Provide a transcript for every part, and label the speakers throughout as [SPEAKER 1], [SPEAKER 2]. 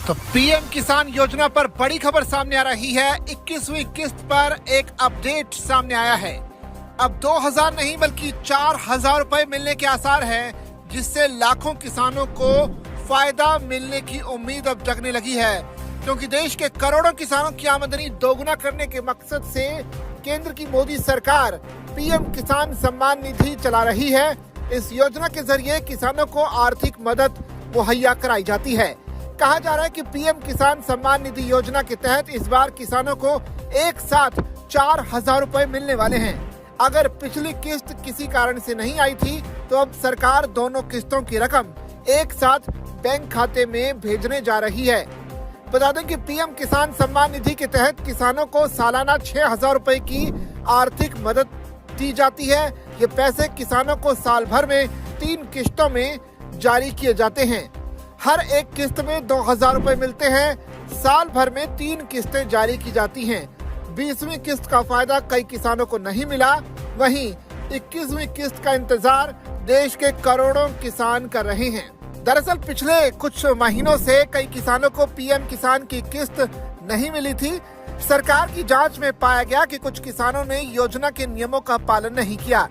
[SPEAKER 1] तो पीएम किसान योजना पर बड़ी खबर सामने आ रही है। 21वीं किस्त पर एक अपडेट सामने आया है। अब 2000 नहीं बल्कि 4000 रुपए मिलने के आसार हैं, जिससे लाखों किसानों को फायदा मिलने की उम्मीद अब जगने लगी है। क्योंकि देश के करोड़ों किसानों की आमदनी दोगुना करने के मकसद से केंद्र की मोदी सरकार पीएम किसान सम्मान निधि चला रही है। इस योजना के जरिए किसानों को आर्थिक मदद मुहैया कराई जाती है। कहा जा रहा है कि पीएम किसान सम्मान निधि योजना के तहत इस बार किसानों को एक साथ 4000 रुपए मिलने वाले हैं। अगर पिछली किस्त किसी कारण से नहीं आई थी तो अब सरकार दोनों किस्तों की रकम एक साथ बैंक खाते में भेजने जा रही है। बता दें कि पीएम किसान सम्मान निधि के तहत किसानों को सालाना 6000 रुपए की आर्थिक मदद दी जाती है। ये पैसे किसानों को साल भर में 3 किस्तों में जारी किए जाते हैं। हर एक किस्त में 2000 रुपए मिलते हैं। साल भर में 3 किस्तें जारी की जाती हैं। 20वीं किस्त का फायदा कई किसानों को नहीं मिला। वहीं 21वीं किस्त का इंतजार देश के करोड़ों किसान कर रहे हैं। दरअसल पिछले कुछ महीनों से कई किसानों को पीएम किसान की किस्त नहीं मिली थी। सरकार की जांच में पाया गया कि कुछ किसानों ने योजना के नियमों का पालन नहीं किया,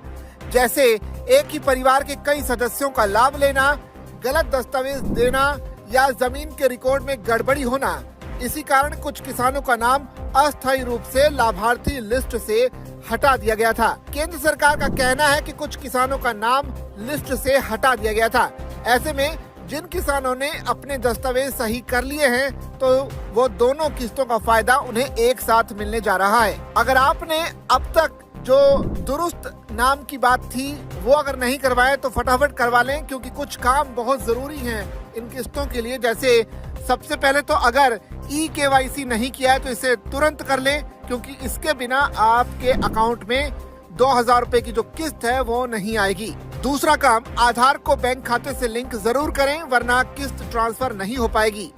[SPEAKER 1] जैसे एक ही परिवार के कई सदस्यों का लाभ लेना, गलत दस्तावेज देना या जमीन के रिकॉर्ड में गड़बड़ी होना। इसी कारण कुछ किसानों का नाम अस्थायी रूप से लाभार्थी लिस्ट से हटा दिया गया था। केंद्र सरकार का कहना है कि कुछ किसानों का नाम लिस्ट से हटा दिया गया था। ऐसे में जिन किसानों ने अपने दस्तावेज सही कर लिए हैं तो वो दोनों किस्तों का फायदा उन्हें एक साथ मिलने जा रहा है। अगर आपने अब तक जो दुरुस्त नाम की बात थी वो अगर नहीं करवाए तो फटाफट करवा लें, क्योंकि कुछ काम बहुत जरूरी हैं इन किस्तों के लिए। जैसे सबसे पहले तो अगर KYC नहीं किया है तो इसे तुरंत कर लें, क्योंकि इसके बिना आपके अकाउंट में 2000 रुपए की जो किस्त है वो नहीं आएगी। दूसरा काम, आधार को बैंक खाते से लिंक जरूर करें, वरना किस्त ट्रांसफर नहीं हो पाएगी।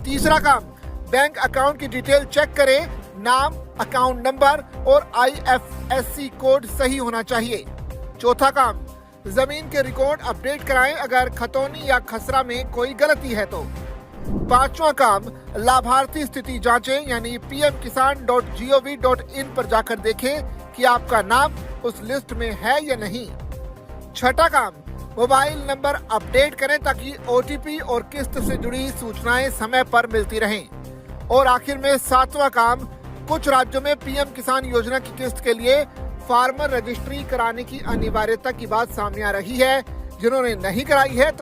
[SPEAKER 1] तीसरा काम, बैंक अकाउंट की डिटेल चेक करें। नाम, अकाउंट नंबर और IFSC कोड सही होना चाहिए। चौथा काम, जमीन के रिकॉर्ड अपडेट कराएं अगर खतौनी या खसरा में कोई गलती है तो। पांचवा काम, लाभार्थी स्थिति जांचें, यानी pmkisan.gov.in पर जाकर देखें कि आपका नाम उस लिस्ट में है या नहीं। छठा काम, मोबाइल नंबर अपडेट करें ताकि OTP और किस्त से जुड़ी सूचनाएं समय पर मिलती रहें। और आखिर में सातवां काम, कुछ राज्यों में पीएम किसान योजना की किस्त के लिए फार्मर रजिस्ट्री कराने की अनिवार्यता की बात सामने आ रही है। जिन्होंने नहीं कराई है